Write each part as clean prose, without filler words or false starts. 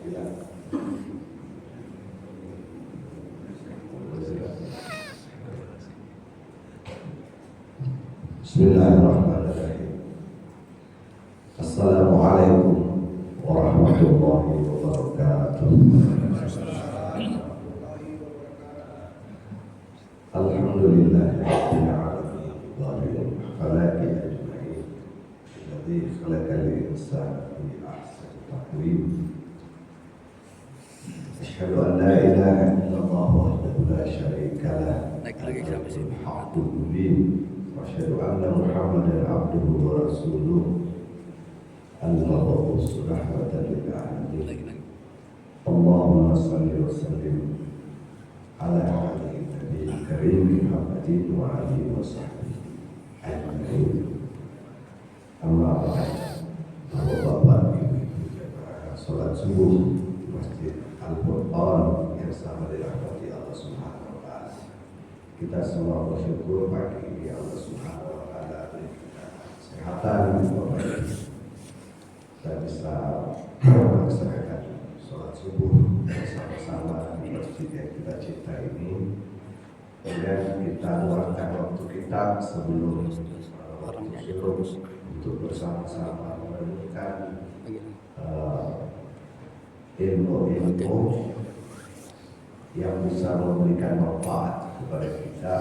Bismillahirrahmanirrahim. Assalamualaikum warahmatullahi wabarakatuh. Alhamdulillahirabbil alamin wal falaqi ajma'in. Alladzi khalaqal insana fi ahsani taqwim. Asyhadu an la ilaha illallah wahdahu la syarika lah. Haqqul mubin. Asyhadu anna Muhammadan abduhu wa rasuluh. Al-mab'us rahmatan lil alamin. Allahumma shalli wa sallim ala hadhihi nabiyil karim Muhammadin wa alihi wa sahbihi ajma'in. Amma ba'd. Bapak-bapak, ibu-ibu jamaah salat subuh di Masjid Al-Qur'an yang sama dirahmati Allah Subhanahu wa taala. Kita semua bersyukur pagi ini Allah Subhanahu wa taala beri kita kesehatan dan bisa melaksanakan sholat subuh bersama-sama di masjid yang kita cinta ini. Kemudian kita luangkan waktu kita sebelum subuh untuk bersama-sama merenungkan ilmu-ilmu yang bisa memberikan manfaat kepada kita,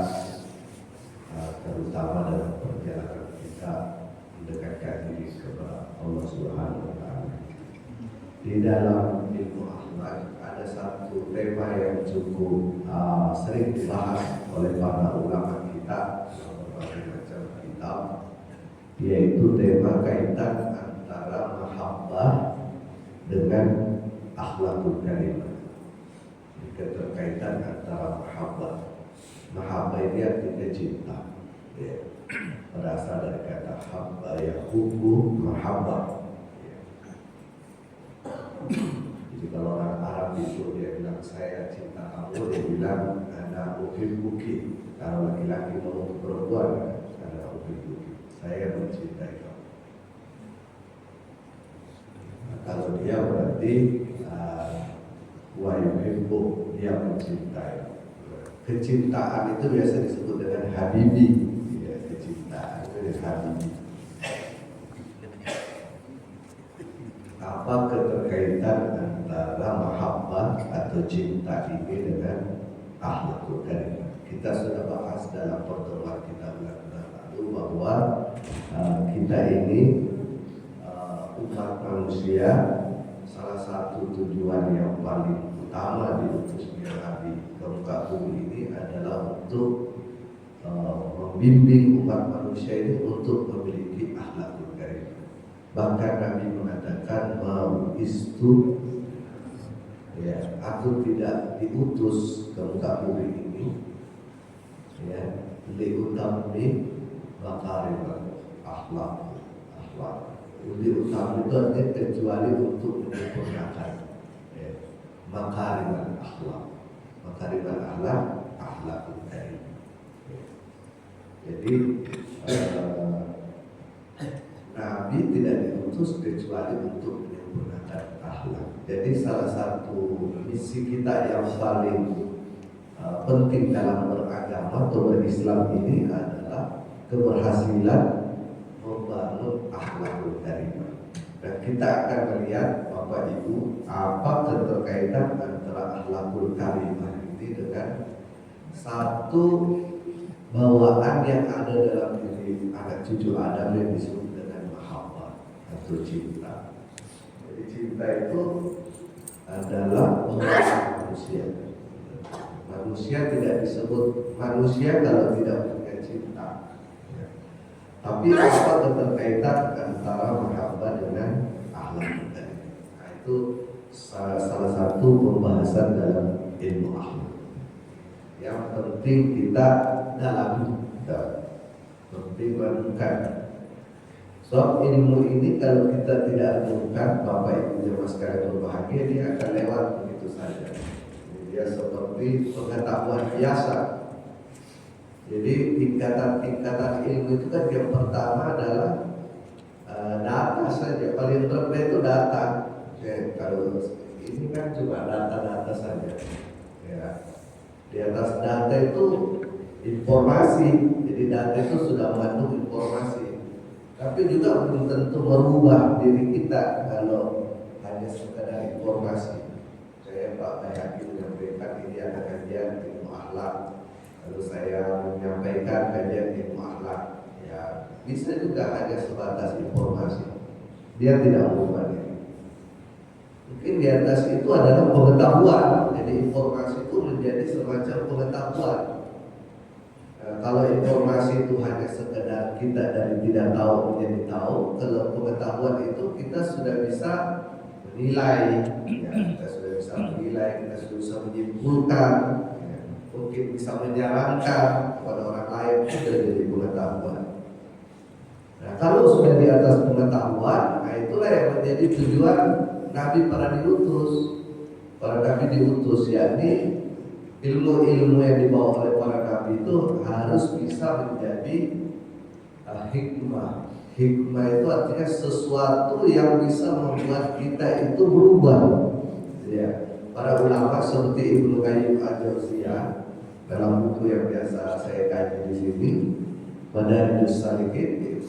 terutama dalam perjalanan kita mendekatkan diri kepada Allah Subhanahu wa taala. Di dalam ilmu akhlak ada satu tema yang cukup sering dibahas oleh para ulama kita dalam berbagai macam kitab, yaitu tema kaitan antara mahabbah dengan akhlakul karimah. Keterkaitan antara mahabbah ini artinya cinta, ya. Berasal dari kata habba ya hubbu mahabbah, ya. Jadi kalau orang Arab itu dia bilang saya cinta kamu, dia bilang ana uhibbuki. Kalau laki-laki ngomong ke perempuan, ana uhibbuki, saya mencintai kamu. Nah, kalau dia berarti wa yuhibbu, dia mencintai. Kecintaan itu biasa disebut dengan habibi, ya, kecintaan itu dengan habibi. Apa keterkaitan antara mahabbah atau cinta ini dengan akhlakul karimah? Kita sudah bahas dalam pertemuan kita bulan lalu bahwa kita ini umat manusia, salah satu tujuan yang paling utama diutusnya Nabi ke muka bumi ini adalah untuk membimbing umat manusia ini untuk memiliki akhlakul karimah. Bahkan Nabi mengatakan mau'istu, ya, aku tidak diutus ke muka bumi ini, ya, liutammi makarimal akhlak. Liutammi itu artinya kecuali untuk menyempurnakan makarimal akhlak. Makarimal akhlak, akhlakul karimah. Jadi Nabi tidak diutus kecuali untuk menyempurnakan akhlak. Jadi salah satu misi kita yang paling penting dalam beragama atau berislam ini adalah keberhasilan membangun akhlakul karimah. Dan kita akan melihat Bapak Ibu apa keterkaitan antara akhlakul karimah ini dengan satu bawaan yang ada dalam diri anak cucu Adam yang disebut dengan mahabbah atau cinta. Jadi cinta itu adalah bawaan manusia. Manusia tidak disebut manusia kalau tidak punya cinta. Tapi apa keterkaitan antara mahabbah dengan akhlak tadi? Nah, itu salah satu pembahasan dalam ilmu akhlak yang penting kita dalami, penting renungkan. So ilmu ini kalau kita tidak renungkan, Bapak Ibu jemaah sekalian berbahagia, dia akan lewat begitu saja. Dia seperti pengetahuan biasa. Jadi tingkatan-tingkatan ilmu itu kan yang pertama adalah data saja, paling rendah itu data. Kalau ini kan cuma data-data saja. Ya. Di atas data itu informasi, jadi data itu sudah mengandung informasi. Tapi juga belum tentu merubah diri kita kalau hanya sekadar informasi. Saya Pak yakin menyampaikan ini ada kajian ilmu akhlak, lalu saya menyampaikan kajian ilmu akhlak. Ya, bisa juga hanya sebatas informasi. Dia tidak merubah diri. Mungkin di atas itu adalah pengetahuan. Jadi informasi itu menjadi semacam pengetahuan. Kalau informasi itu hanya sekedar kita dari tidak tahu menjadi tahu, kalau pengetahuan itu kita sudah bisa menilai, ya, kita sudah bisa menilai, kita sudah bisa menyimpulkan, ya, mungkin bisa menyarankan kepada orang lain, itu sudah jadi pengetahuan. Nah, kalau sudah di atas pengetahuan, nah itulah yang menjadi tujuan Nabi para diutus. Para Nabi diutus, yakni ilmu-ilmu yang dibawa oleh para Nabi itu harus bisa menjadi hikmah. Hikmah itu artinya sesuatu yang bisa membuat kita itu berubah. Ya, para ulama seperti Ibnu Qayyim al-Jauziyah dalam buku yang biasa saya kaji di sini, Madarijus Salikin,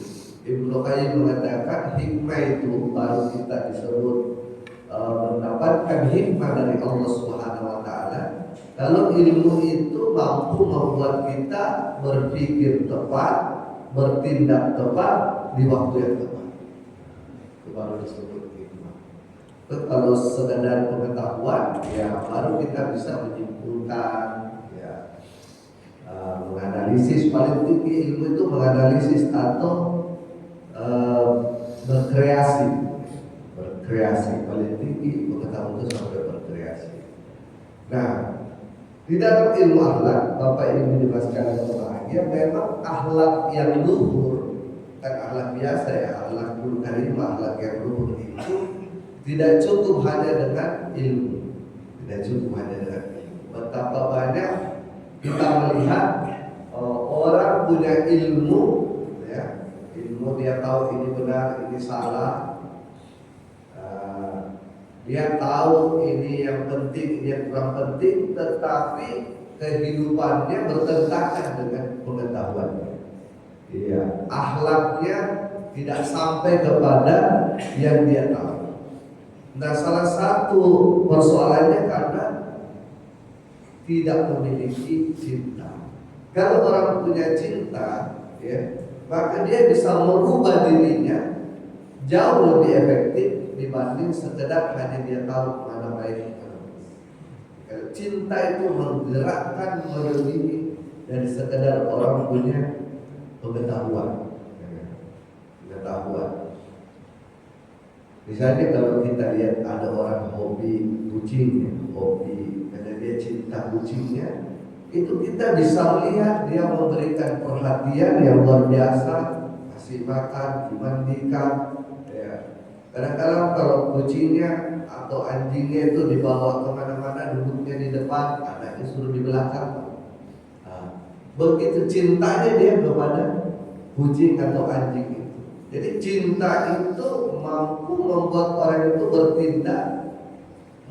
Ibnu Qayyim mengatakan hikmah itu baru kita disebut mendapatkan hikmah dari Allah Subhanahu wa taala kalau ilmu itu mampu membuat kita berpikir tepat, bertindak tepat di waktu yang tepat. Itu baru disebut hikmah. Kalau sekadar pengetahuan, ya baru kita bisa menyimpulkan, ya, menganalisis. Paling tinggi ilmu itu menganalisis atau berkreasi paling tinggi pengetahuan itu sampai berkreasi. Nah, di dalam ilmu akhlak, Bapak Ibu menjelaskan yang berbahagia, memang akhlak yang luhur, bukan akhlak biasa ya, akhlakul karimah, akhlak yang luhur itu tidak cukup hanya dengan ilmu, tidak cukup hanya dengan ilmu. Betapa banyak kita melihat orang punya ilmu, ya, ilmu dia tahu ini benar, ini salah. Dia tahu ini yang penting, ini yang kurang penting, tetapi kehidupannya bertentangan dengan pengetahuannya. Iya, akhlaknya tidak sampai kepada yang dia tahu. Nah, salah satu persoalannya karena tidak memiliki cinta. Kalau orang punya cinta, ya, maka dia bisa merubah dirinya jauh lebih efektif dibanding sekedar hanya dia tahu mana baik mana buruk. Cinta itu menggerakkan melebihi dari sekedar orang punya pengetahuan. Misalnya kalau kita lihat ada orang hobi kucing, karena dia cinta kucingnya, itu kita bisa melihat dia memberikan perhatian yang luar biasa, kasih makan, dimandikan. Kadang-kadang kalau kucingnya atau anjingnya itu dibawa kemana-mana, duduknya di depan, anaknya suruh di belakang. Nah, begitu cintanya dia kepada kucing atau anjing itu. Jadi cinta itu mampu membuat orang itu bertindak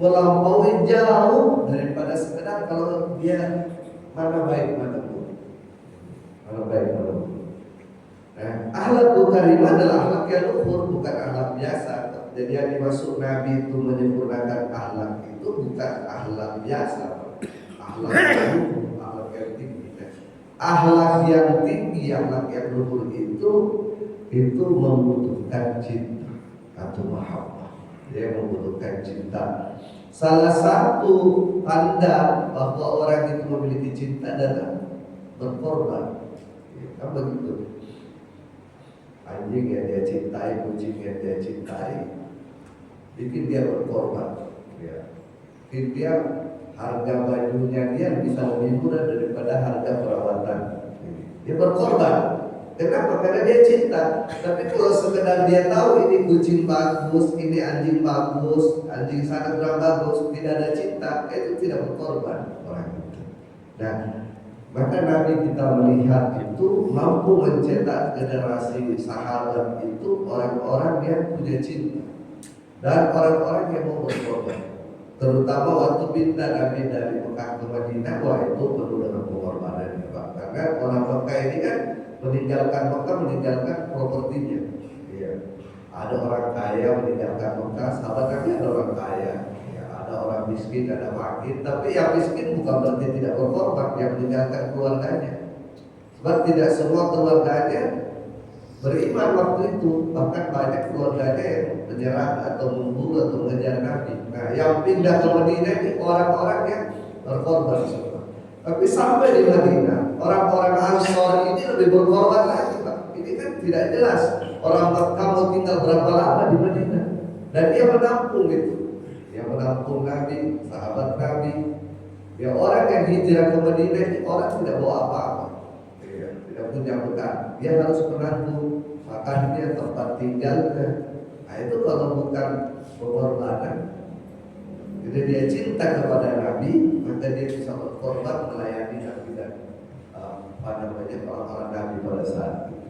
melampaui jauh daripada sekedar kalau dia mana baik mana buruk. Akhlakul karimah adalah akhlak yang luhur, bukan akhlak biasa. Jadi yang dimaksud Nabi itu menyempurnakan akhlak itu bukan akhlak biasa, akhlak yang luhur, akhlak yang tinggi. Akhlak yang tinggi, akhlak yang luhur itu membutuhkan cinta atau mahabbah. Dia membutuhkan cinta. Salah satu tanda bahwa orang itu memiliki cinta adalah berkorban. Ya, kan begitu. Anjing yang dia cintai, kucing yang dia cintai, bikin dia berkorban. Ya. Bikin dia harga bajunya dia bisa lebih murah daripada harga perawatan. Dia berkorban. Kenapa? Karena dia cinta. Tapi kalau sekedar dia tahu ini kucing bagus, ini anjing bagus, anjing sana kurang bagus, tidak ada cinta, itu tidak berkorban orang itu. Nah, maka Nabi kita melihat itu mampu mencetak generasi sahabat itu orang-orang yang punya cinta dan orang-orang yang mau berkorban. Terutama waktu pindah Nabi dari Mekah ke Madinah, wah itu penuh dengan pengorbanan ya Pak. Karena orang Mekah ini kan meninggalkan Mekah, meninggalkan propertinya. Iya. Ada orang kaya meninggalkan Mekah, sahabat Nabi ada orang kaya, ya, ada orang miskin, ada fakir. Tapi yang miskin bukan berarti tidak berkorban, yang meninggalkan keluarganya. Sebab tidak semua keluarganya beriman waktu itu, bahkan banyak keluarganya yang menyerang atau membunuh atau mengejar Nabi. Nah, yang pindah ke Madinah ini orang-orang yang berkorban semua. Tapi sampai di Madinah, orang-orang Ansor ini lebih berkorban lagi, Pak. Ini kan tidak jelas orang Mekah mau tinggal berapa lama di Madinah, dan dia menampung itu, dia menampung Nabi, sahabat Nabi. Ya orang yang hijrah ke Madinah ini orang tidak bawa apa-apa, ya, tidak punya bekal, dia harus menanggung makannya, tempat tinggalnya. Nah itu kalau bukan pengorbanan, jadi dia cinta kepada Nabi, maka dia bisa berkorban melayani Nabi dan orang-orang Nabi pada saat itu.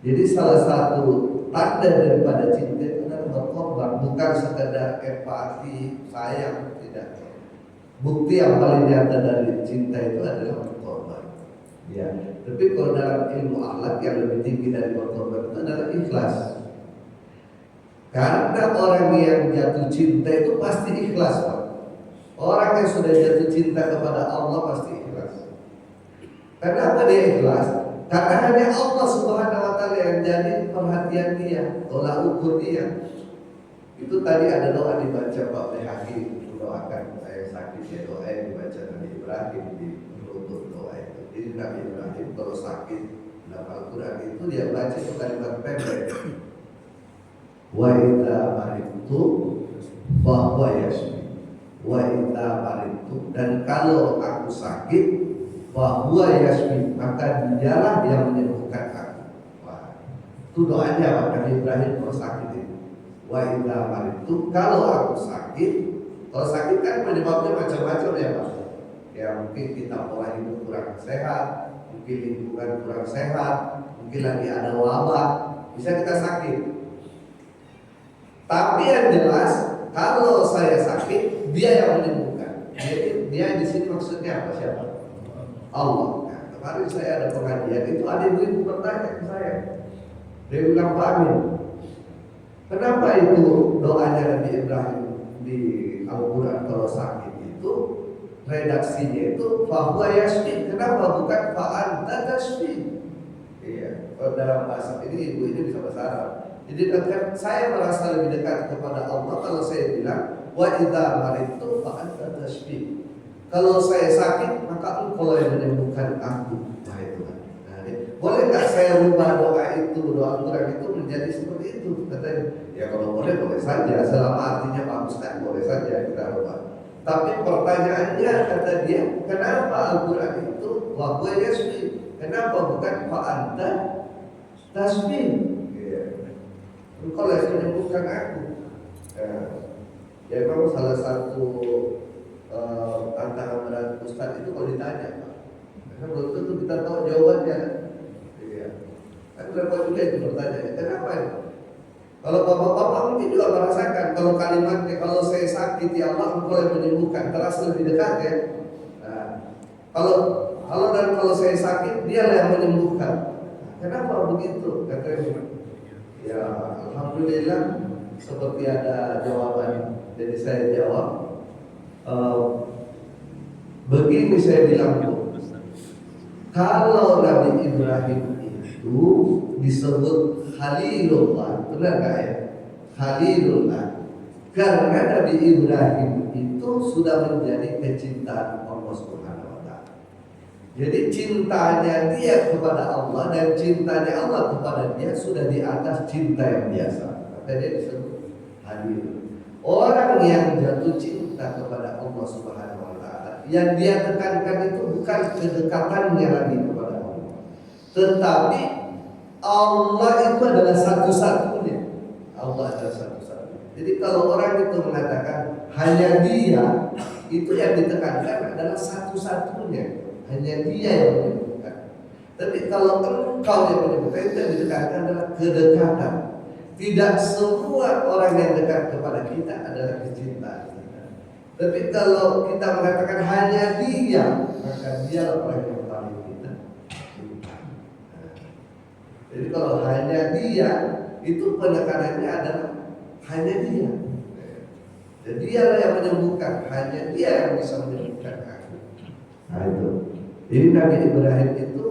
Jadi salah satu tanda daripada cinta itu adalah berkorban, bukan sekedar empati, sayang, tidak. Bukti yang paling nyata dari cinta itu adalah berkorban. Ya, tapi kalau dalam ilmu akhlak yang lebih tinggi dari berkorban itu adalah ikhlas. Karena orang yang jatuh cinta itu pasti ikhlas, Pak. Orang yang sudah jatuh cinta kepada Allah pasti ikhlas. Kenapa dia ikhlas? Karena hanya Allah Subhanahu wa Ta'ala yang jadi perhatian dia, tolak ukur dia. Itu tadi ada doa dibaca Pak Behaki, doakan saya sakit ya, doa yang dibaca Nabi Ibrahim di penutup doa itu. Jadi Nabi Ibrahim kalau sakit dalam Al-Quran itu dia baca itu kalimat pendek. Wa idza maridtu fa huwa yashfi. Wa idza maridtu, dan kalau aku sakit fa huwa yashfi, maka dialah yang menyembuhkan aku. Wah, itu doanya Nabi Ibrahim kalau sakit itu. Wa idza maridtu, kalau aku sakit. Kalau sakit kan penyebabnya macam-macam ya Pak. Ya mungkin kita pola hidup kurang sehat, mungkin lingkungan kurang sehat, mungkin lagi ada wabah, bisa kita sakit. Tapi yang jelas, kalau saya sakit, dia yang menyembuhkan. Dia di sini maksudnya apa, siapa? Allah. Nah, kemarin saya ada pengajian, itu ada ibu bertanya ke saya. Dia bilang, Pak Amin, kenapa itu doanya Nabi Ibrahim di Al-Quran kalau sakit itu redaksinya itu fahuwa yashfi, kenapa bukan fa'anta tashfi? Iya, dalam bahasa ini ibu ini bisa bahasa Arab. Jadi kan saya merasa lebih dekat kepada Allah kalau saya bilang wa idza maridtu fa anta tashfi. Kalau saya sakit maka Engkau yang menyembuhkan aku. Nah itu kan. Nah, boleh nggak saya rubah doa itu, doa Al-Quran itu menjadi seperti itu? Katanya, ya kalau boleh boleh saja, selama artinya bagus kan boleh saja kita rubah. Tapi pertanyaannya kata dia, kenapa Al-Quran itu wa huwa yashfi? Kenapa bukan fa anta tashfi? Engkau yang menyembuhkan aku. Ya memang salah satu tantangan berat Ustaz itu kalau ditanya Pak, karena belum tentu kita tahu jawabannya. Iya. Kan repot juga itu bertanya, kenapa ya? Kalau bapak-bapak mungkin juga merasakan kalau kalimatnya kalau saya sakit ya Allah Engkau yang menyembuhkan, terasa lebih dekat ya. Nah, kalau saya sakit dialah yang menyembuhkan. Kenapa begitu? Katanya. Ya, alhamdulillah seperti ada jawaban. Jadi saya jawab, begini saya bilang Bu, kalau Nabi Ibrahim itu disebut Khalilullah, benar nggak ya? Khalilullah, karena Nabi Ibrahim itu sudah menjadi kecintaan Allah Subhanahu wa Ta'ala. Jadi cintanya dia kepada Allah dan cintanya Allah kepada dia sudah di atas cinta yang biasa. Maka dia disebut Khalil. Orang yang jatuh cinta kepada Allah Subhanahu wa Ta'ala, yang dia tekankan itu bukan kedekatannya lagi kepada Allah, tetapi Allah itu adalah satu-satunya. Allah adalah satu-satunya. Jadi kalau orang itu mengatakan hanya dia, itu yang ditekankan adalah satu-satunya. Hanya dia yang menyembuhkan. Tapi kalau engkau yang menyembuhkan, itu yang ditekankan adalah kedekatan. Tidak semua orang yang dekat kepada kita adalah kecintaan kita. Tapi kalau kita mengatakan hanya dia, maka dia orang yang paling kita cinta. Jadi kalau hanya dia, itu penekanannya adalah hanya dia. Dan dialah yang menyembuhkan, hanya dia yang bisa menyembuhkan aku. Nah itu. Jadi Nabi Ibrahim itu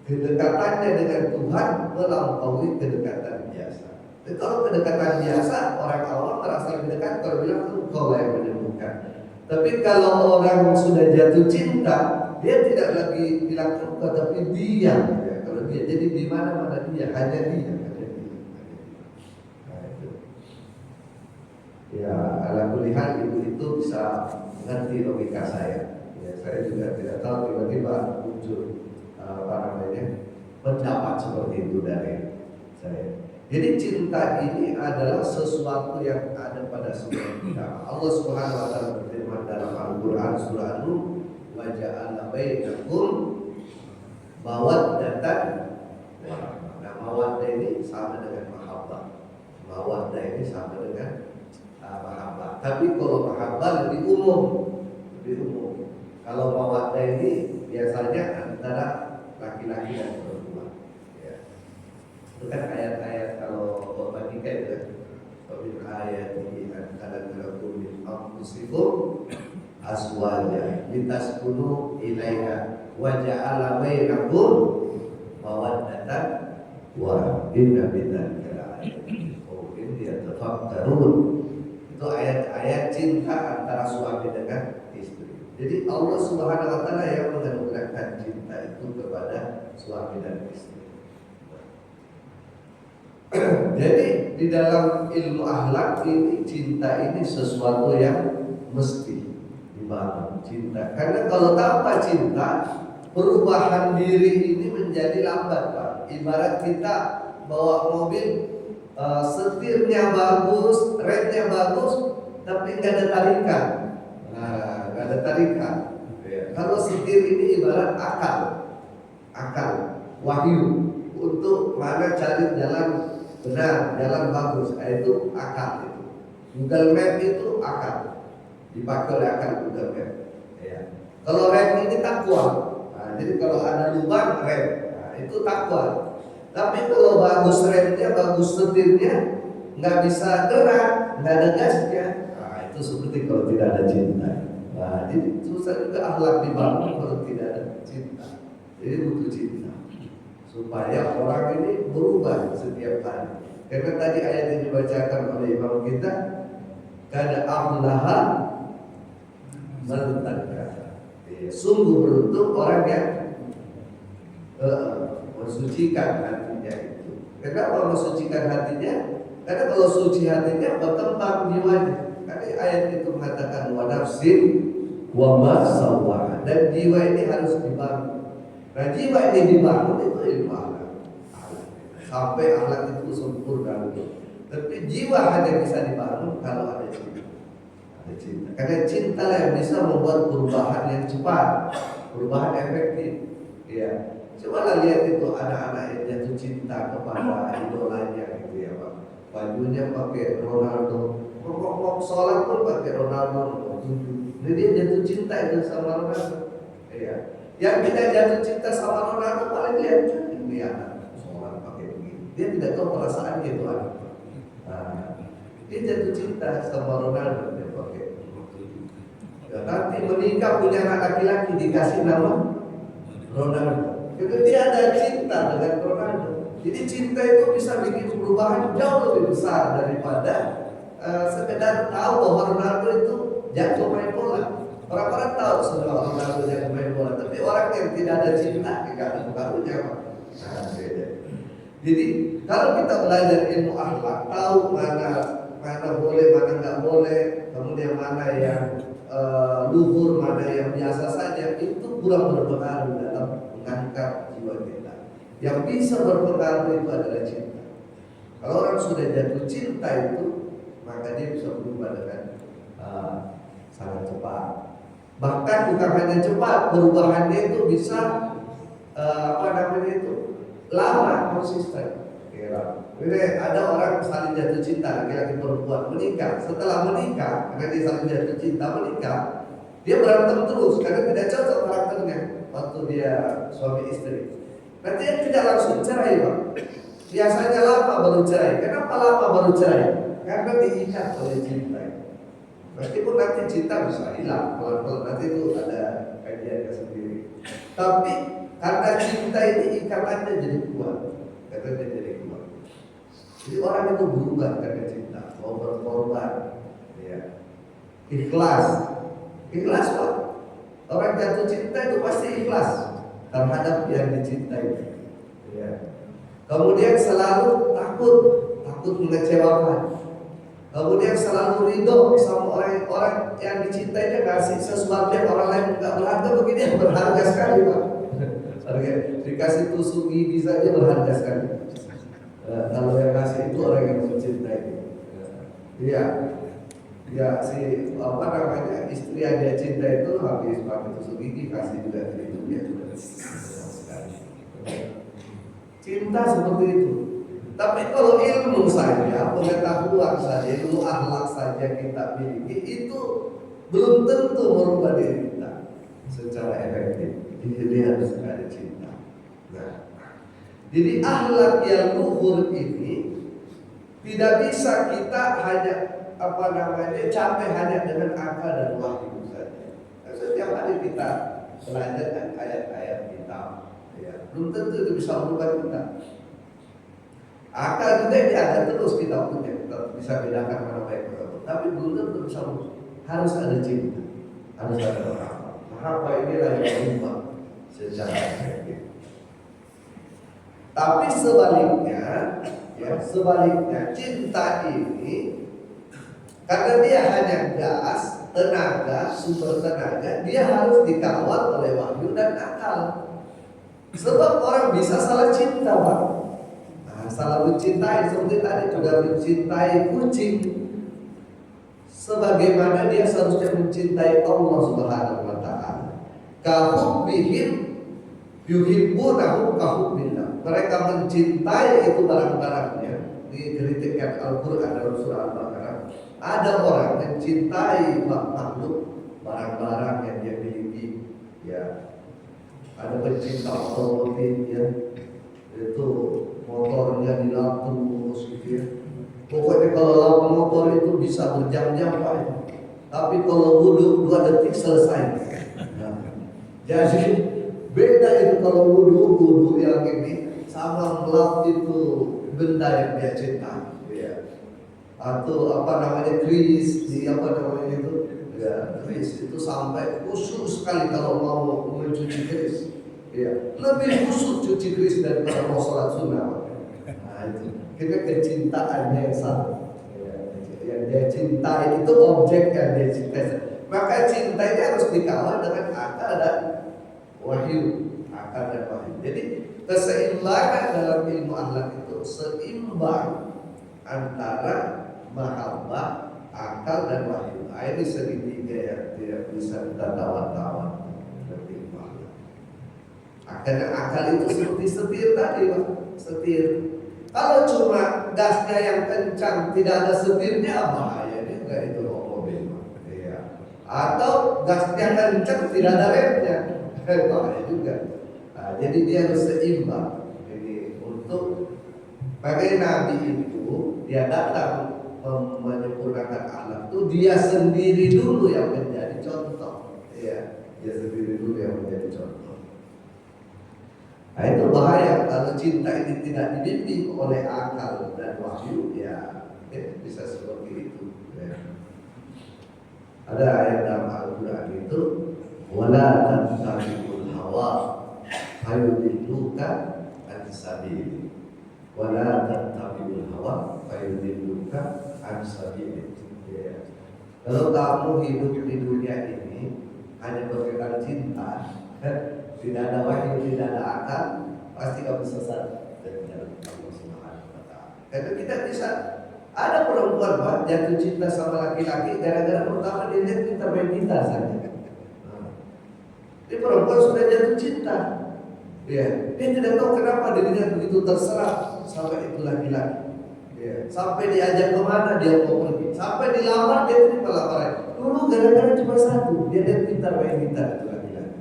kedekatannya dengan Tuhan melampaui kedekatan biasa. Jadi kalau kedekatan biasa, orang awam merasa lebih dekat kalau bilang engkau yang menyembuhkan. Tapi kalau orang sudah jatuh cinta, dia tidak lagi bilang engkau, tapi dia. Ya, kalau dia jadi di mana dia, hanya dia. Nah, itu. Ya, ala kulli hal ibu itu bisa mengerti logika saya. Ya, saya juga tidak tahu tiba-tiba muncul pendapat seperti itu dari saya. Jadi cinta ini adalah sesuatu yang ada pada semua kita. Allah Subhanahu wa taala berfirman dalam Al-Qur'an surah An-Nur, "Wa ja'alna bainakum mawaddatan wa rahmah." Nah, mawaddah ini sama dengan mahabbah. Mawaddah ini sama dengan mahabbah. Tapi kalau mahabbah lebih umum, Kalau mawaddah ini biasanya antara laki-laki dan perempuan. Itu kan ayat-ayat kalau Bapak Tika itu kan Bapak ayat ini antara lakum min anfusikum azwaja litaskunu ilaiha wa ja'ala bainakum mawaddatan wa inna bidzalika la'ayatin liqaumin yatafakkarun. Itu ayat-ayat cinta antara suami dengan istri. Jadi Allah Subhanahu wa taala yang menganugerahkan cinta itu kepada suami dan istri. Jadi di dalam ilmu akhlak ini cinta ini sesuatu yang mesti dibangun cinta. Karena kalau tanpa cinta perubahan diri ini menjadi lambat, Pak. Ibarat kita bawa mobil, setirnya bagus, remnya bagus, tapi nggak ada tarikan. Nah, nggak ada tarikan. Kalau setir ini ibarat akal, wahyu untuk mana cari jalan benar, jalan bagus, itu akal itu. Google Map itu akal, dipakai oleh akal Google Map. Ya. Kalau rem ini takwa, jadi kalau ada lubang rem, itu takwa. Tapi kalau bagus remnya, bagus setirnya, nggak bisa gerak, nggak ada gasnya, itu seperti kalau tidak ada cinta. Nah, jadi susah juga akhlak dibangun kalau tidak ada cinta. Jadi butuh cinta supaya orang ini berubah setiap hari. Karena tadi ayat yang dibacakan oleh imam kita, kada aflaha man taqwa. Sungguh beruntung orang yang mensucikan hatinya itu. Kenapa mensucikan hatinya? Karena kalau suci hatinya berkembang jiwanya. Karena ayat itu mengatakan wa nafsin wa ma sawwaha, dan jiwa ini harus dibangun. Nah, jiwa ini dibangun itu ilmu akhlak. Sampai akhlak itu sempurna. Tapi jiwa hanya bisa dibangun kalau ada cinta. Ada cinta. Karena cinta lah yang bisa membuat perubahan yang cepat, perubahan efektif. Ya. Coba lihat itu anak-anak yang jatuh cinta kepada idolanya gitu ya, Pak. Bajunya pakai Ronaldo, pokok sholat pun pakai Ronaldo. Jadi dia jatuh cinta itu sama Ronaldo. Ya. Yang tidak jatuh cinta sama Ronaldo paling lihat ini anak sholat pakai begini. Dia tidak tahu perasaan itu anak. Dia jatuh cinta sama Ronaldo, dia pakai. Ya, nanti menikah punya anak laki-laki dikasih nama Ronaldo. Jadi dia ada cinta dengan Ronaldo. Jadi cinta itu bisa bikin perubahan jauh lebih besar daripada sekedar tahu bahwa Ronaldo itu jago main bola. Orang-orang tahu semua Ronaldo jago main bola, tapi orang yang tidak ada cinta tidak ada pengaruhnya. Beda. Jadi kalau kita belajar ilmu akhlak, tahu mana boleh, mana nggak boleh, kemudian mana yang luhur, mana yang biasa saja, itu kurang berpengaruh dalam mengangkat jiwa kita. Yang bisa berpengaruh itu adalah cinta. Kalau orang sudah jatuh cinta itu, maka dia bisa berubah dengan sangat cepat. Bahkan bukan hanya cepat, perubahannya itu bisa lama, konsisten. Ada orang saling jatuh cinta, laki-laki perempuan menikah. Setelah menikah, karena dia saling jatuh cinta menikah, dia berantem terus karena tidak cocok karakternya waktu dia suami istri. Nanti dia tidak langsung cerai, Pak. Biasanya lama baru cerai. Kenapa lama baru cerai? Karena diikat oleh cinta. Meskipun nanti cinta bisa hilang, pelan-pelan nanti itu ada kajiannya sendiri. Tapi karena cinta ini ikatannya jadi kuat, katanya jadi kuat. Jadi orang itu berubah karena cinta, mau berkorban, ya. Ikhlas, ikhlas Pak. Orang jatuh cinta itu pasti ikhlas terhadap yang dicintai, ya. Kemudian selalu takut mengecewakan. Kemudian selalu ridho sama orang-orang yang dicintainya, kasih sesuatu yang orang lain nggak berharga, begini berharga sekali Pak. Dikasih tusuk gigi saja berharga sekali. Kalau yang kasih itu orang yang mencintai. Iya, ya si istri yang dia cinta itu habis pakai tusuk gigi kasih juga itu dia juga. Cinta seperti itu. Tapi kalau ilmu saja, pengetahuan saja, ilmu akhlak saja kita miliki, itu belum tentu merubah diri kita secara efektif. Jadi harus ada cinta. Nah, jadi akhlak yang luhur ini tidak bisa kita hanya capai hanya dengan akal dan wahyu saja. Nah, setiap hari kita belajar ayat-ayat kitab, ya, belum tentu itu bisa merubah kita. Akal juga diajar terus kita punya, kita bisa bedakan mana baik mana buruk. Tapi belum tentu bisa merubah. Harus ada cinta, harus ada mahabbah. Mahabbah inilah yang merubah secara efektif. Tapi sebaliknya, cinta ini karena dia hanya gas, tenaga, sumber tenaga, dia harus dikawal oleh wahyu dan akal. Sebab orang bisa salah cinta, Pak. Nah, salah mencintai seperti tadi sudah mencintai kucing, sebagaimana dia seharusnya mencintai Allah Subhanahu wa taala. Kahubbihim yuhibbunahum kahubbillah. Mereka mencintai itu barang-barangnya. Dikritikkan Al-Quran dalam surah Al-Baqarah. Ada orang mencintai makhluk, barang-barang yang dia miliki, ya. Ada pencinta otomotif, ya, itu motornya dilatih gitu, ya. Pokoknya kalau lap motor itu bisa berjam-jam Pak. Tapi kalau wudhu 2 detik selesai. Nah, jadi beda itu kalau wudhu yang ini sama melap itu benda yang dia cinta, ya. Atau kris di itu, ya, kris itu sampai khusyuk sekali kalau mau mencuci kris, ya. Lebih khusyuk cuci kris daripada mau sholat sunnah. Nah itu kita kecintaannya yang sama, ya. Yang dia cintai itu objek yang dia cintai. Maka cinta ini harus dikawal dengan akal dan wahyu. Jadi keseimbangan dalam ilmu akhlak itu seimbang antara mahabbah, akal dan wahyu. Ini segitiga yang tidak bisa kita tawar-tawar seperti ilmu akhlak. Karena akal itu seperti setir tadi, Pak. Setir. Kalau cuma gasnya yang kencang tidak ada setirnya, bahaya juga itu mobil, ya. Atau gasnya kencang tidak ada remnya, bahaya juga. Nah, jadi dia harus seimbang. Jadi untuk bagi Nabi itu dia datang menyempurnakan akhlak itu dia sendiri dulu yang menjadi contoh, ya. Dia sendiri dulu yang menjadi contoh. Nah itu bahaya kalau cinta ini tidak dibimbing oleh akal dan wahyu, ya, bisa seperti itu, ya. Ada ayat dalam Al-Quran itu wala tattabi'ul hawa fayudilluka an sabili, wala tattabi'ul hawa fayudilluka an sabili, ya. Kalau kamu hidup di dunia ini hanya berkaitan cinta, tidak ada wahyu, tidak ada akal, pasti kamu sesat dari jalan Allah Subhanahu wa taala. Karena kita bisa ada perempuan Pak jatuh cinta sama laki-laki gara-gara pertama dia lihat kita main kita saja. Ini perempuan sudah jatuh cinta, ya. Dia tidak tahu kenapa dirinya begitu terserah sama itu laki-laki. Ya, sampai diajak kemana dia mau pergi, sampai dilamar dia terima lamaran. Dulu gara-gara cuma satu, dia pintar main gitar itu laki-laki.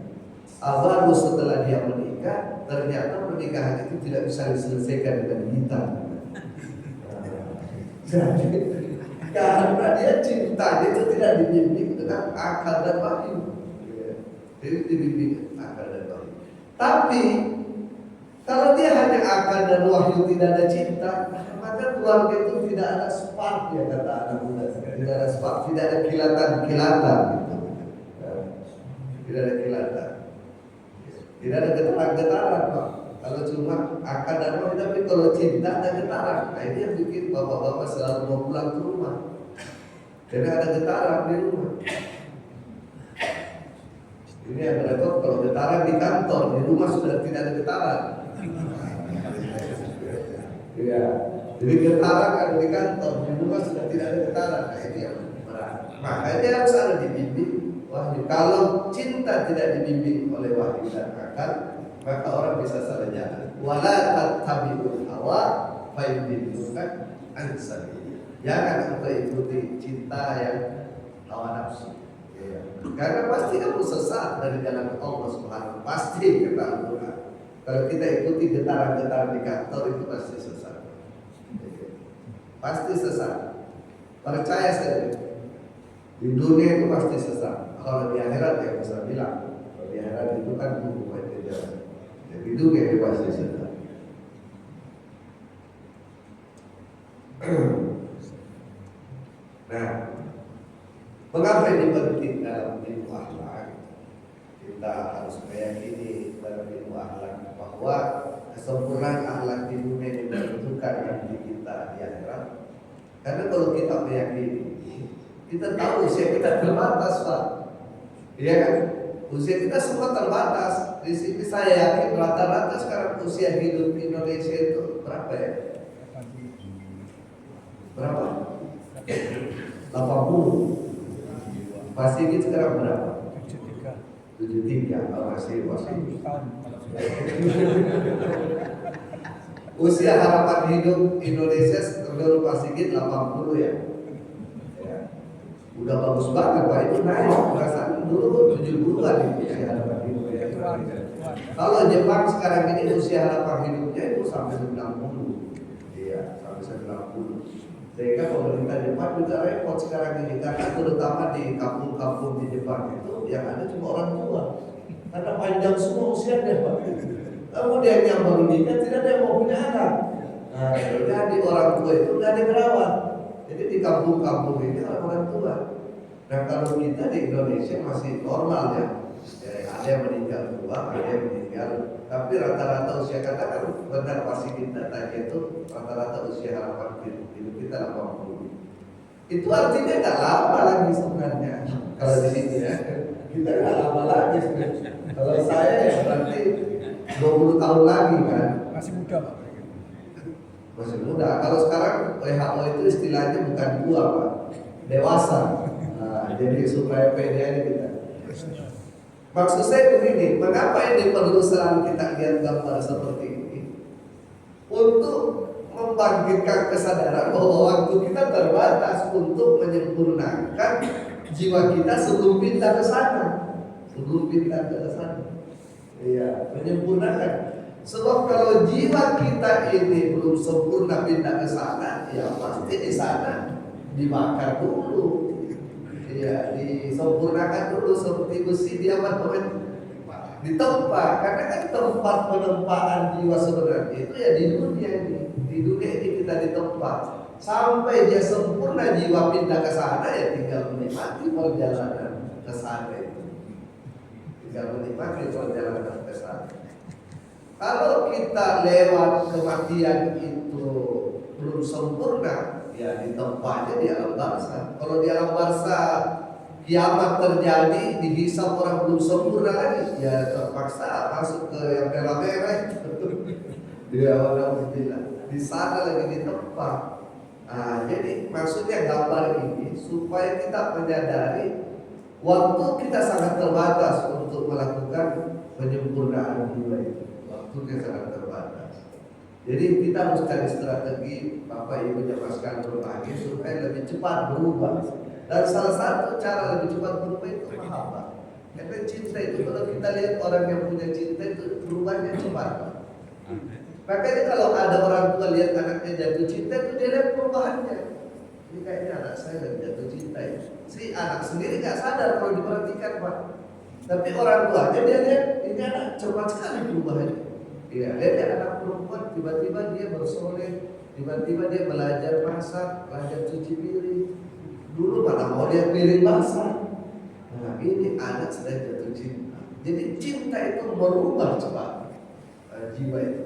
Baru setelah dia menikah, ternyata pernikahan itu tidak bisa diselesaikan dengan gitar. Jadi, karena dia cinta, dia itu tidak dibimbing dengan akal dan wahyu. Jadi dibimbing akal dan wahyu. Tapi kalau dia hanya akal dan wahyu, tidak ada cinta, maka keluarga itu tidak ada spark, ya kata anak muda. Tidak ada spark, tidak ada kilatan-kilatan gitu. Tidak ada kilatan. Tidak ada getaran-getaran, Pak. Kalau cuma akal dan wahyu, tapi kalau cinta ada getaran. Nah ini yang bikin bapak-bapak selalu mau pulang ke rumah. Jadi ada getaran di rumah. Ini yang repot kalau getaran di kantor, di rumah sudah tidak ada getaran. Iya. Jadi getaran kan di kantor, di rumah sudah tidak ada getaran. Nah ini yang berat. Makanya harus ada dibimbing wahyu. Kalau cinta tidak dibimbing oleh wahyu dan akal, maka orang bisa salah jalan. Wala tattabi'ul hawa fayudilluka an sabil. Jangan engkau ikuti cinta yang hawa nafsu. Ya. Karena pasti kamu sesat dari jalan Allah Subhanahu. Pasti kata Al-Quran. Kalau kita ikuti getaran-getaran di kantor itu pasti sesat. Pasti sesat. Percaya saja. Di dunia itu pasti sesat. Kalau di akhirat ya bisa bilang. Kalau di akhirat itu kan hukum aja. Di dunia itu pasti sesat. Nah, mengapa ini penting dalam ilmu akhlak? Kita harus meyakini dalam ilmu akhlak bahwa kesempurnaan akhlak di dunia ini menentukan nanti kita di akhirat. Karena kalau kita meyakini, kita tahu usia kita terbatas, Pak. Iya kan? Usia kita semua terbatas. Di sini saya yakin rata-rata sekarang usia hidup Indonesia itu berapa ya? Berapa? 80. Pasti ini sekarang berapa? 73. Oh, masih. Usia harapan hidup Indonesia menurut Pak Sigit 80 ya. Udah bagus banget Pak, itu naik. Perasaan dulu 70-an itu usia harapan hidup ya. Kalau Jepang sekarang ini usia harapan hidupnya itu sampai 90. Iya, sampai 90. Sehingga pemerintah Jepang juga repot sekarang ini, karena terutama di kampung-kampung di Jepang itu yang ada cuma orang tua, karena panjang semua usianya Pak. Kemudian yang baru nikah tidak ada yang mau punya anak. Nah, jadi orang tua itu nggak ada yang merawat. Jadi di kampung-kampung ini orang tua. Nah kalau kita di Indonesia masih normal ya, ada yang meninggal tua, ada yang meninggal. Tapi rata-rata usia katakan benar pasti kita tanya itu rata-rata usia harapan hidup kita 80. Itu artinya nggak lama lagi sebenarnya. Kalau di sini ya, kita nggak lama lagi sebenarnya. Kalau saya ya berarti 20 tahun lagi kan. Masih muda Pak. Masih muda. Kalau sekarang WHO itu istilahnya bukan tua Pak, dewasa. Nah, jadi supaya pede aja kita. Maksud saya begini, mengapa ini perlu selalu kita lihat gambar seperti ini? Untuk membangkitkan kesadaran bahwa waktu kita terbatas untuk menyempurnakan jiwa kita sebelum pindah ke sana. Sebelum pindah ke sana. Iya, menyempurnakan. Sebab kalau jiwa kita ini belum sempurna pindah ke sana, ya pasti di sana dibakar dulu. Ya, disempurnakan dulu seperti besi di ditempa, karena kan tempat penempaan jiwa sebenarnya itu ya di dunia ini. Di dunia ini kita ditempa sampai dia sempurna jiwa pindah ke sana, ya tinggal menikmati perjalanan ke sana itu. Tinggal menikmati perjalanan ke sana. Kalau kita lewat kematian itu belum sempurna, ya ditempatnya di alam barzah. Kalau di alam barzah kiamat terjadi, dihisap orang belum sempurna lagi, ya terpaksa masuk ke yang merah-merah. Dia orang bilang di sana lagi ditempat. Nah, jadi maksudnya gambar ini supaya kita menyadari waktu kita sangat terbatas untuk melakukan penyempurnaan jiwa itu. Waktunya sangat terbatas. Jadi kita harus cari strategi Bapak Ibu jamaah sekalian berbagi supaya lebih cepat berubah. Dan salah satu cara lebih cepat berubah itu mahabbah. Karena cinta itu kalau kita lihat orang yang punya cinta itu berubahnya cepat. Makanya kalau ada orang tua lihat anaknya jatuh cinta itu dia lihat perubahannya. Ini kayaknya anak saya lagi jatuh cinta ya. Si anak sendiri nggak sadar kalau diperhatikan Pak. Tapi orang tuanya dia lihat ini anak cepat sekali perubahannya. Iya, lihat anak perempuan tiba-tiba dia bersoleh, tiba-tiba dia belajar masak, belajar cuci piring. Dulu mana mau lihat piring basah. Nah ini anak sedang jatuh cinta. Jadi cinta itu merubah cepat jiwa itu.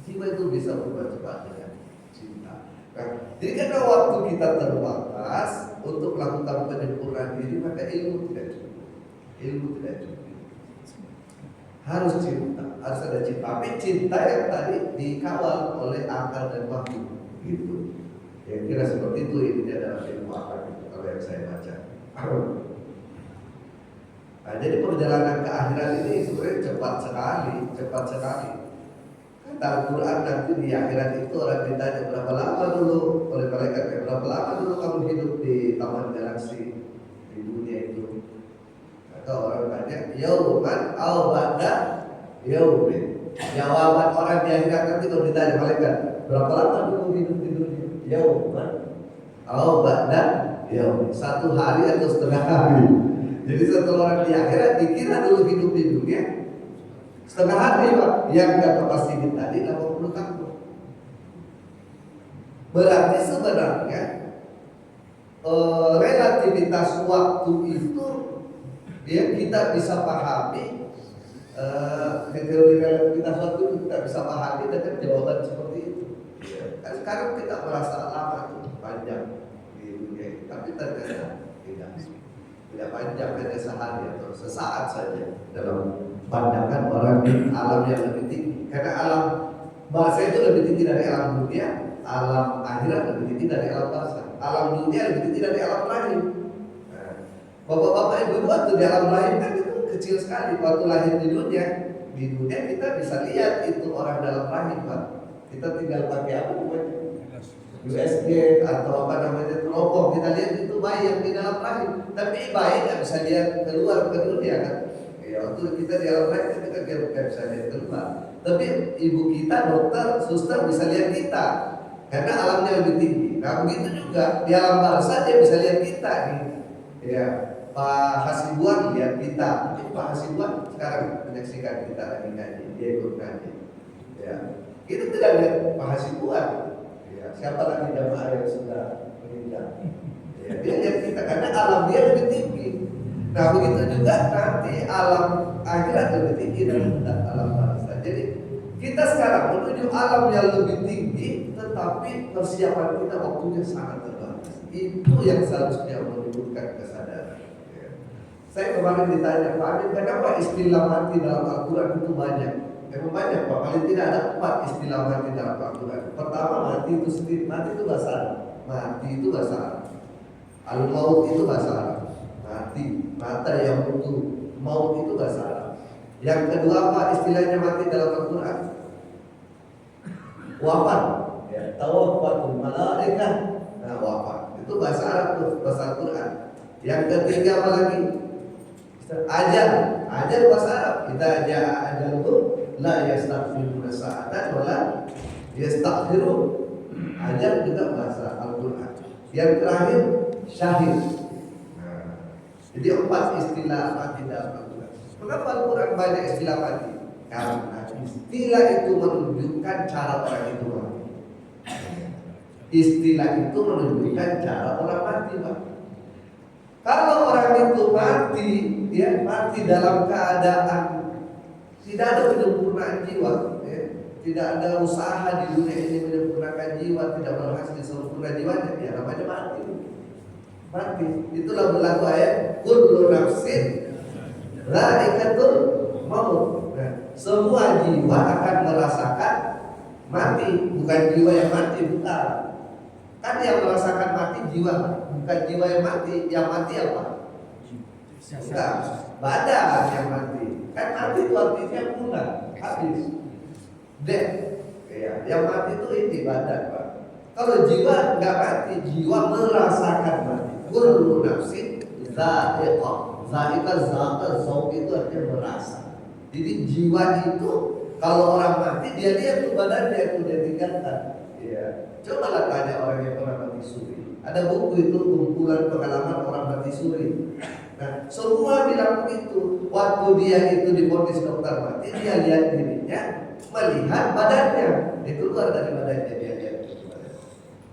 Jiwa itu bisa berubah cepat dengan cinta. Nah, jadi karena waktu kita terbatas untuk melakukan penyempurnaan diri, maka ilmu tidak cukup. Ilmu tidak cukup. Harus cinta, harus ada cinta. Tapi cinta yang tadi dikawal oleh akal dan waktu, gitu. Ya kira seperti itu ini dalam ilmu akal kalau yang saya baca. Nah, jadi perjalanan ke akhirat ini sebenarnya cepat sekali. Kata Al-Quran nanti di akhirat itu orang ditanya berapa lama dulu oleh malaikat, berapa lama dulu kamu hidup di taman galaksi di dunia itu. Kata orang tanya, yauman au ba'da yaumin. Jawaban orang di akhirat nanti kalau ditanya malaikat, berapa lama dulu hidup di dunia? Yauman au ba'da yaumin. 1 hari atau setengah hari. Jadi setelah orang di akhirat dikira dulu hidup di dunia setengah hari Pak, yang kata pasti tadi 80 tahun. Berarti sebenarnya relativitas waktu itu ya kita bisa pahami, teori relativitas waktu itu kita bisa pahami dengan jawaban seperti itu. Kan sekarang kita merasa lama itu panjang di dunia ini, tapi ternyata tidak panjang, hanya sehari atau sesaat saja dalam pandangan orang di alam yang lebih tinggi. Karena alam bahasa itu lebih tinggi dari alam dunia, alam akhirat lebih tinggi dari alam bahasa. Alam dunia lebih tinggi dari alam rahim. Nah, bapak-bapak ibu waktu di alam rahim kan itu kecil sekali. Waktu lahir di dunia kita bisa lihat itu orang dalam rahim Pak. Kita tinggal pakai apa namanya? USG atau apa namanya teropong, kita lihat itu bayi yang di dalam rahim. Tapi bayi nggak bisa lihat keluar ke dunia kan? Ya waktu kita di dalam rahim kita nggak bisa lihat keluar. Tapi ibu kita, dokter, suster bisa lihat kita karena alamnya lebih tinggi. Nah begitu juga di alam bahasa dia bisa lihat kita nih. Ya Pak Hasibuan lihat kita. Mungkin Pak Hasibuan sekarang menyaksikan kita lagi ngaji, dia ikut ngaji. Ya kita tidak lihat Pak Hasibuan. Siapa lagi jamaah yang sudah meninggal? Ya, dia lihat kita karena alam dia lebih tinggi. Nah begitu juga nanti alam akhirat lebih tinggi dari alam bangsa. Jadi kita sekarang menuju alam yang lebih tinggi, tetapi persiapan kita waktunya sangat terbatas. Itu yang seharusnya menunjukkan kesadaran. Ya. Saya kemarin ditanya Pak Amin, kenapa istilah mati dalam Al-Quran itu banyak? Memang banyak Pak, paling tidak ada 4 istilah mati dalam Al-Quran. Pertama mati itu sendiri, mati itu bahasa Arab. Mati itu bahasa Arab. Al-maut itu bahasa Arab. Mati, mata yang utuh. Maut itu bahasa Arab. Yang kedua apa istilahnya mati dalam Al-Quran? Wafat. Ya, tawaffatul malaikah. Nah, wafat. Itu bahasa Arab tuh, bahasa Al-Quran. Yang ketiga apa lagi? Ajal. Ajal bahasa Arab. Kita ajal itu la yastaghfiruna sa'atan wa la yastaghfirun. Ajal juga bahasa Al-Quran. Yang terakhir syahid. Nah, jadi 4 istilah mati dalam Al-Quran. Mengapa Al-Quran banyak istilah mati? Karena istilah itu menunjukkan cara orang itu mati. Istilah itu menunjukkan cara orang mati Pak. Kalau orang itu mati, dia mati dalam keadaan tidak ada penyempurnaan jiwa, ya. Tidak ada usaha di dunia ini menyempurnakan jiwa, tidak berhasil sempurna jiwanya, ya namanya mati. Mati. Itulah berlaku ayat kullu nafsin dha'iqatul maut. Nah, semua jiwa akan merasakan mati, bukan jiwa yang mati, bukan. Kan yang merasakan mati jiwa, bukan jiwa yang mati. Yang mati apa? Bukan. Badan yang mati. Kan mati itu artinya punah, habis. Death. Ya, yang mati itu inti badan, Pak. Kalau jiwa nggak mati, jiwa merasakan mati. Kullu nafsin za'iqah. Za'iqah zata zauk itu artinya merasa. Jadi jiwa itu kalau orang mati dia lihat tuh badan dia itu dia tinggalkan. Ya. Coba lah tanya orang yang pernah mati suri. Ada buku itu kumpulan pengalaman orang mati suri. Nah, semua bilang begitu. Waktu dia itu divonis dokter mati, dia lihat dirinya, melihat badannya. Itu keluar dari badannya dia lihat.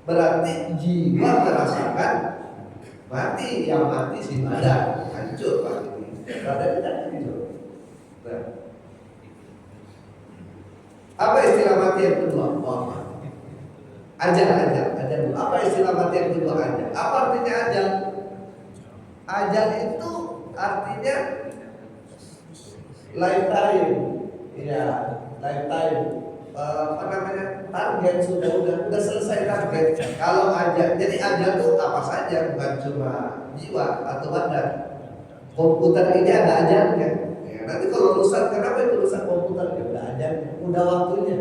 Berarti jiwa merasakan mati, yang mati si badan hancur mati. Badan tidak hancur. Nah, apa istilah mati yang kedua? Wafat. Ajal. Apa istilah mati yang kedua? Ajal. Apa artinya ajal? Ajal itu artinya lifetime, ya lifetime. Apa namanya? Target sudah selesai target. Kalau ajal, jadi ajal itu apa saja, bukan cuma jiwa atau badan. Komputer ini ada ajalnya. Ya, nanti kalau rusak, kenapa itu rusak komputer? Ya udah ajalnya, udah waktunya.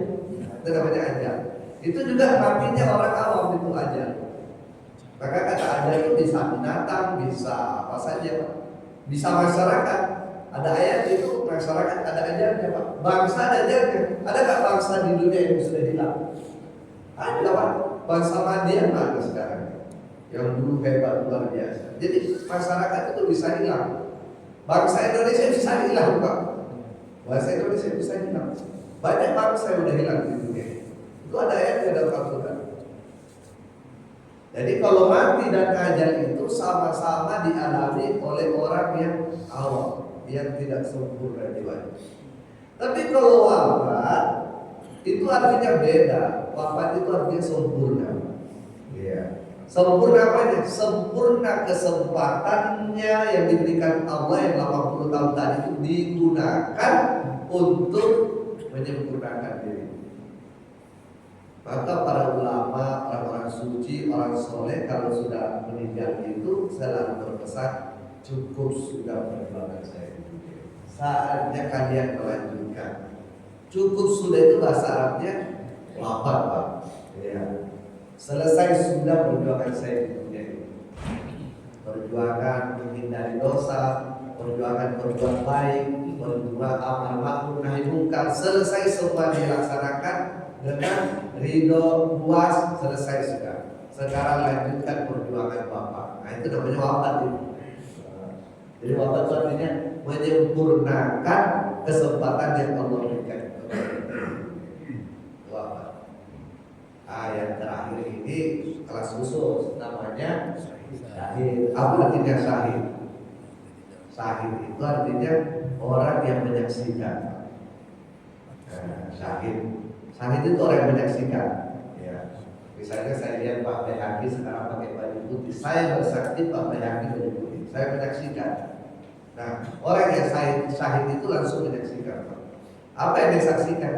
Itu namanya ajal. Itu juga matinya orang awam itu ajal. Maka kata ajal itu bisa binatang, bisa apa saja, Pak. Bisa masyarakat. Ada ayat itu masyarakat ada ajalnya, Pak. Bangsa ada ajalnya. Ada nggak bangsa di dunia yang sudah hilang? Ada, Pak. Bangsa Madian ada sekarang, yang dulu hebat luar biasa. Jadi masyarakat itu bisa hilang. Bangsa Indonesia bisa hilang, Pak. Bangsa Indonesia bisa hilang. Banyak bangsa yang udah hilang di dunia. Itu ada ayatnya dalam Al-Quran. Jadi kalau mati dan ajal itu sama-sama dialami oleh orang yang awam, yang tidak sempurna jiwanya. Tapi kalau wafat itu artinya beda. Wafat itu artinya sempurna. Ya. Sempurna apanya? Sempurna kesempatannya yang diberikan Allah yang 80 tahun tadi itu digunakan untuk menyempurnakan diri. Maka para ulama, orang-orang suci, orang soleh kalau sudah meninggal itu selalu berpesan, cukup sudah perjuangan saya di dunia. Saatnya kalian melanjutkan. Cukup sudah itu bahasa Arabnya wafat, Pak. Ya. Selesai sudah perjuangan saya di dunia. Perjuangan menghindari dosa, perjuangan berbuat baik, berbuat amal ma'ruf nahi munkar, selesai semua dilaksanakan dengan ridho puas, selesai sudah. Sekarang lanjutkan perjuangan Bapak. Nah itu namanya wafat itu. Jadi wafat itu artinya menyempurnakan kesempatan yang Allah berikan. Wafat. Yang terakhir ini kelas khusus namanya syahid. Apa artinya syahid? Syahid itu artinya orang yang menyaksikan. Syahid itu orang yang menyaksikan. Ya. Misalnya saya lihat Pak Bayhaqi sekarang pakai baju putih, saya bersaksi Pak Bayhaqi baju putih, saya menyaksikan. Nah, orang yang syahid itu langsung menyaksikan. Apa yang disaksikan?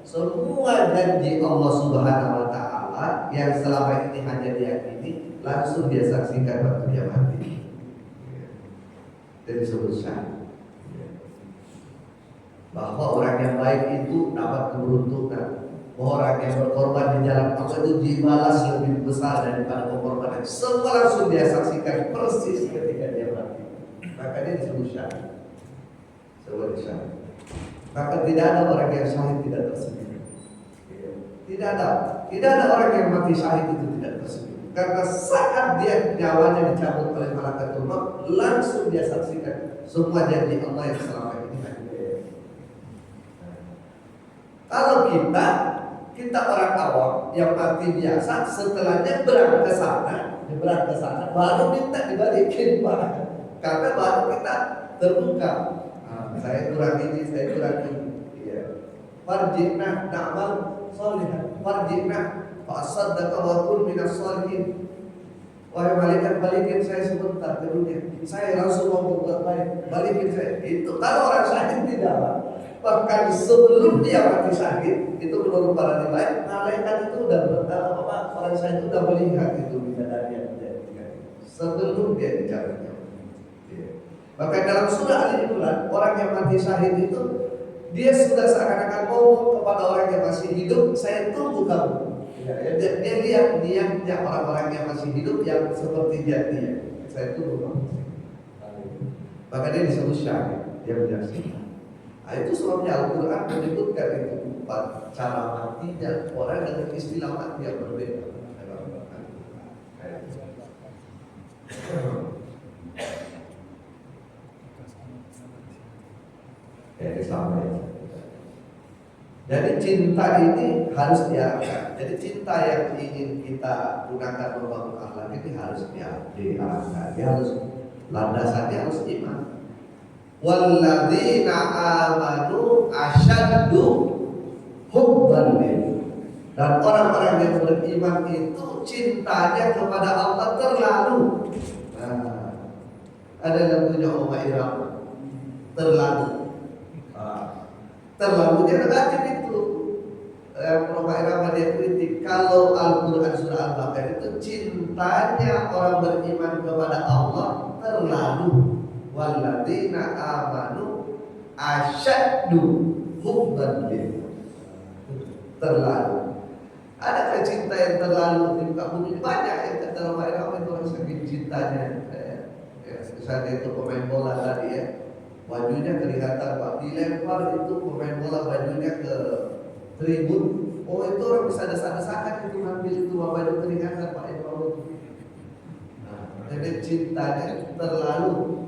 Semua janji Allah Subhanahu Wa Taala yang selama ini hanya diyakini, langsung dia saksikan waktu dia mati. Jadi disebut syahid. Bahwa orang yang baik itu dapat keberuntungan. Orang yang berkorban di jalan Allah itu dibalas lebih besar daripada pengorbanan. Semua langsung dia saksikan persis ketika dia mati. Maka dia disebut syahid. Sebut syahid. Maka tidak ada orang yang syahid tidak tersenyum. Tidak ada orang yang mati syahid itu tidak tersenyum. Karena saat dia nyawanya dicabut oleh malaikat maut, langsung dia saksikan semua janji Allah yang selama ini hanya. Kalau kita orang awam yang mati biasa, setelahnya berangkat ke sana, baru minta dibalikin, Pak. Karena baru kita terbuka. Saya kurang ini. Iya. Farjina na'mal sholihan. Farjina fa'asaddaqa wa kun minas sholihin. Wahai malaikat, balikin saya sebentar ke dunia. Saya langsung mau berbuat baik. Balikin saya. Itu kalau orang syahid tidak, Pak. Bahkan sebelum dia mati syahid, itu menurut para nilai, malaikat itu udah orang syahid itu udah melihat itu bidadari. Sebelum dia dicabut. Maka dalam surah Al-Imran, orang yang mati syahid itu dia sudah seakan-akan ngomong kepada orang yang masih hidup, saya tunggu kamu. Dia lihat niatnya orang-orang yang masih hidup yang seperti dia. Saya tunggu kamu. Maka dia disebut syahid, dia menyaksikan. Nah, itu sebabnya Al-Quran menyebutkan itu cara matinya orang dengan istilah mati yang berbeda. Sama ya. Jadi cinta ini harus diarahkan. Jadi cinta yang ingin kita gunakan membangun akhlak ini harus diarahkan. Dia harus landasannya harus iman. Walladzina amanu asyaddu hubban lillah. Dan orang-orang yang beriman itu cintanya kepada Allah terlalu. Nah, ada lagunya Oma Irama, terlalu. Terlalunya negatif itu. Oma Irama dia kritik kalau Al-Quran surah Al-Baqarah itu cintanya orang beriman kepada Allah terlalu. Walladzina amanu asyaddu hubban lillah. Terlalu. Adakah cinta yang terlalu di muka bumi? Banyak yang kata Oma Irama itu orang saking cintanya. Misalnya itu pemain bola tadi ya, bajunya kelihatan Pak, dilempar itu pemain bola bajunya ke tribun. Oh itu orang bisa desak-desakan itu ngambil itu baju kelihatan Pak itu. Nah, jadi cintanya terlalu.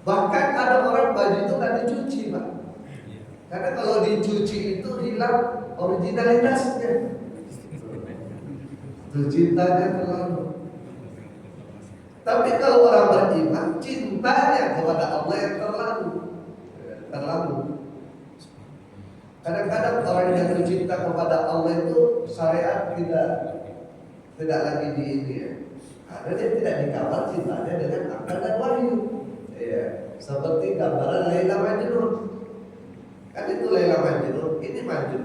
Bahkan ada orang baju itu nggak dicuci Pak, karena kalau dicuci itu hilang originalitasnya. Itu cintanya terlalu. Tapi kalau orang beriman cintanya kepada Allah yang terlalu. Kadang-kadang orang yang cinta kepada Allah itu syariat tidak lagi di ini ya. Karena dia tidak dikawal cintanya dengan akal dan wahyu. Ya, seperti gambaran Laila Majnun. Kan itu Laila Majnun, ini Majnun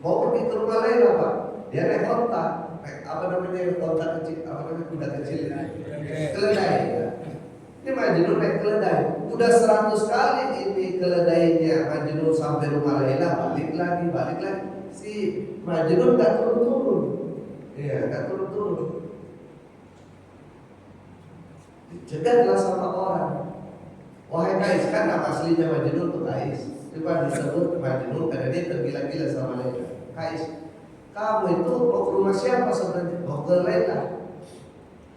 mau pergi ke rumah Laila Pak. Dia naik onta, apa namanya onta kecil, apa namanya kuda kecil ini? Keledai. Ya. Ini Majnun naik keledai. Udah 100 kali ini keledainya Majnun sampai rumah Laila, balik lagi. Si Majnun nggak turun-turun. Iya, nggak turun-turun. Cegatlah sama orang. Wahai Kais, kan nama aslinya Majnun itu Kais. Itu kan disebut Majnun karena dia tergila-gila sama Laila. Kais, kamu itu mau ke rumah siapa sebenarnya? Mau ke Laila.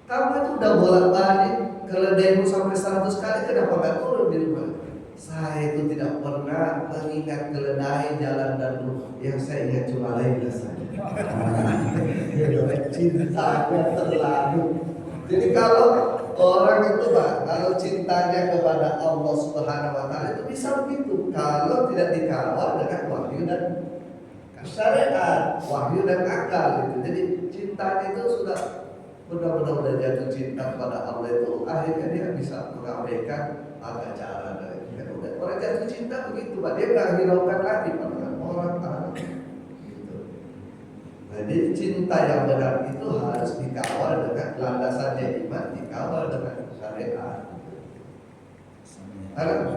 Kamu itu udah bolak-balik keledaimu sampai 100 kali, kenapa gak turun di rumah? Saya itu tidak pernah mengingat keledai jalan dan rumah. Yang saya ingat cuma Laila saja. Cintanya terlalu. Jadi kalau orang itu Pak, kalau cintanya kepada Allah Subhanahu wa taala itu bisa begitu. Kalau tidak dikawal dengan wahyu dan syariat, wahyu dan akal itu. Jadi cintanya itu sudah benar-benar udah jatuh cinta kepada Allah itu, akhirnya dia bisa mengabaikan cara dari itu. Orang jatuh cinta begitu Pak, dia nggak hiraukan lagi pada orang gitu. Jadi cinta yang benar itu harus dikawal dengan landasannya iman, dikawal dengan syariat.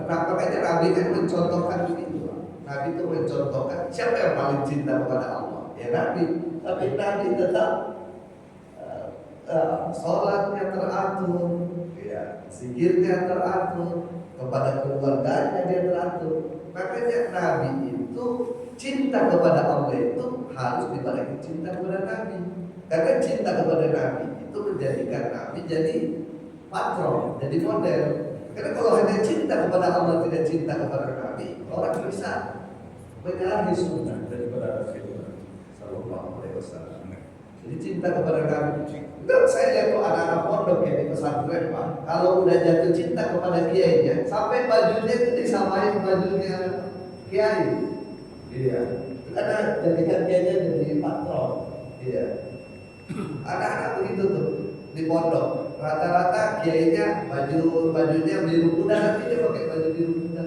Makanya Nabi kan mencontohkan begitu. Nabi itu mencontohkan siapa yang paling cinta kepada Allah? Ya Nabi. Tapi Nabi tetap sholatnya teratur, ya, zikirnya teratur, kepada keluarganya dia teratur. Makanya Nabi itu cinta kepada Allah itu harus dibarengi cinta kepada Nabi. Karena cinta kepada Nabi itu menjadikan Nabi jadi patron, jadi model. Karena kalau hanya cinta kepada Allah tidak cinta kepada Nabi, orang bisa menyalahi sunnah daripada Rasulullah Sallallahu Alaihi Wasallam. Jadi cinta kepada Nabi. Dan saya lihat tuh anak-anak pondok yang di pesantren Pak, kalau udah jatuh cinta kepada kiainya, sampai bajunya itu disamain bajunya kiai. Iya. Karena jadikan kiainya jadi patron. Iya. Anak-anak begitu tuh di pondok. Rata-rata kiainya bajunya biru muda, nanti dia pakai baju biru muda.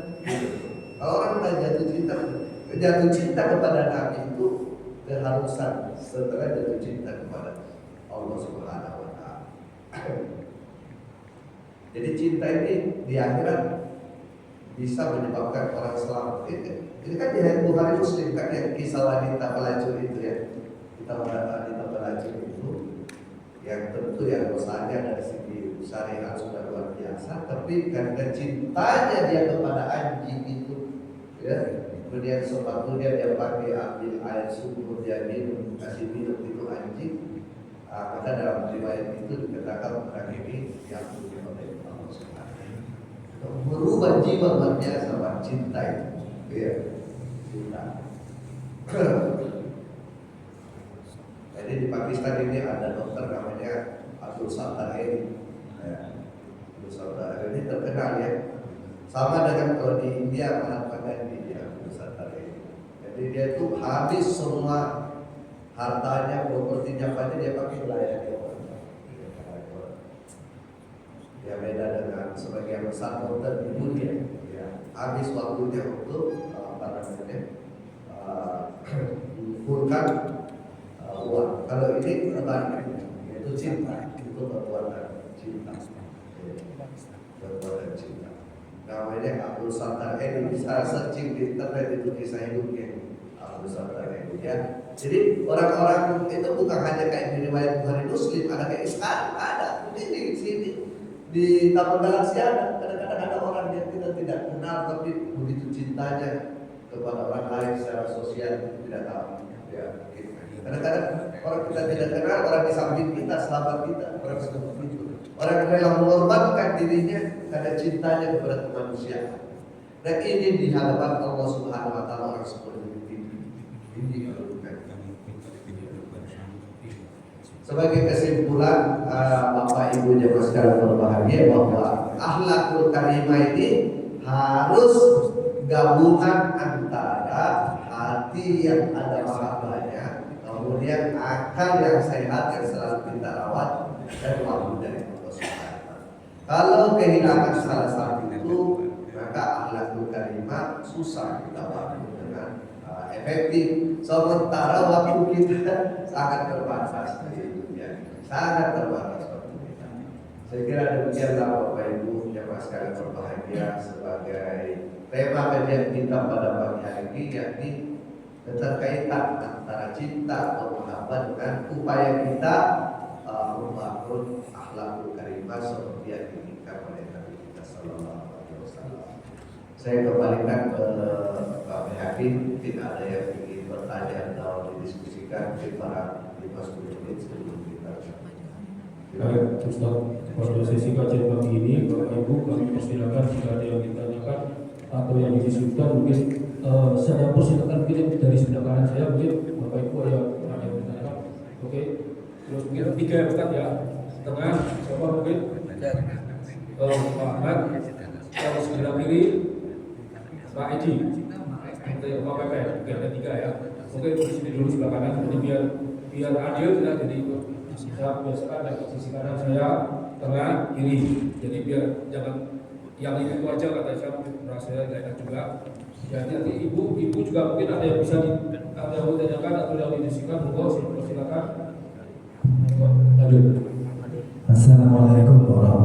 Kalau orang udah jatuh cinta kepada Nabi itu keharusan setelah jatuh cinta kepada Allah Subhanahu wa taala. Jadi cinta ini di akhirat bisa menyebabkan orang selamat. Ini kan di Bukhari Muslim kan yang kisah wanita pelacur itu ya. Kita wanita pelacur itu yang tentu ya dosanya dari segi syariat sudah luar biasa, tapi karena cintanya dia kepada anjing itu, ya, kemudian sepatunya dia pakai ambil air sumur dia minum, kasih minum itu anjing, maka dalam riwayat itu dikatakan orang ini yang oleh Allah Subhanahu. Merubah jiwa manusia sama cinta itu, ya, cinta. Jadi di Pakistan ini ada dokter namanya Abdul Sattar Edi. Abdul Sattar ini terkenal ya. Sama dengan kalau di India Mahatma Gandhi ya, Abdul Sattar Edi. Jadi dia itu habis semua hartanya, propertinya pada dia pakai melayani orang. Ya beda dengan sebagian besar dokter di dunia. Ya, habis waktunya untuk mengumpulkan uang. Kalau ini kebalikannya, yaitu cinta, itu perbuatan cinta, perbuatan cinta. Namanya Abdul Sattar Edi, bisa searching di internet itu kisah hidupnya Abdul Sattar Edi ya. Jadi orang-orang itu bukan hanya kayak di riwayat Bukhari Muslim, ada kayak sekarang ada ini di sini di Taman Galaksi ada. Kadang-kadang ada orang yang kita tidak kenal tapi begitu cintanya kepada orang lain secara sosial tidak tahu ya. Kadang-kadang orang kita tidak kenal, orang di samping kita, sahabat kita, orang seperti itu. Orang yang rela mengorbankan dirinya karena cintanya kepada kemanusiaan. Dan ini di hadapan Allah Subhanahu Wa Taala orang seperti ini. Ini kedudukan. Sebagai kesimpulan, Bapak Ibu jemaah sekalian berbahagia bahwa akhlakul karimah ini harus gabungan antara hati yang ada mahabbahnya, kemudian akal yang sehat yang selalu kita rawat dan wahyu dari Allah Subhanahu. Kalau kehilangan salah satu itu, maka akhlakul karimah susah kita bangun dengan efektif. Sementara waktu kita sangat terbatas di dunia, sangat terbatas waktu kita. Saya kira demikianlah Bapak Ibu jemaah sekalian berbahagia sebagai tema kajian kita pada pagi hari ini, yakni keterkaitan antara cinta atau mahabbah dengan upaya kita membangun akhlakul karimah seperti yang diinginkan oleh Nabi kita Sallallahu Alaihi Wasallam. Saya kembalikan ke Pak Hakim, tidak ada yang ingin bertanya atau didiskusikan di para 5-10 menit sebelum kita. Baik, Ustaz, pada sesi kajian pagi ini, Bapak Ibu kami persilakan jika ada yang ditanyakan atau yang didiskusikan, mungkin saya persilakan mungkin dari sebelah kanan saya, mungkin Bapak Ibu ada yang ditanyakan. Oke, terus mungkin 3 ya Ustaz ya, tengah siapa mungkin Pak Ahmad, kalau sebelah kiri Pak Edi, Pak Pepe, oke ada 3 ya. Oke, di sini dulu sebelah kanan, jadi biar adil tidak jadi saya biasakan dari posisi kanan saya, tengah, kiri. Jadi biar jangan yang itu aja kata saya merasa nggak enak juga. Jadi nanti ibu juga mungkin ada yang bisa ada yang ditanyakan atau yang didiskusikan, monggo silakan. Lanjut. Assalamualaikum warahmatullahi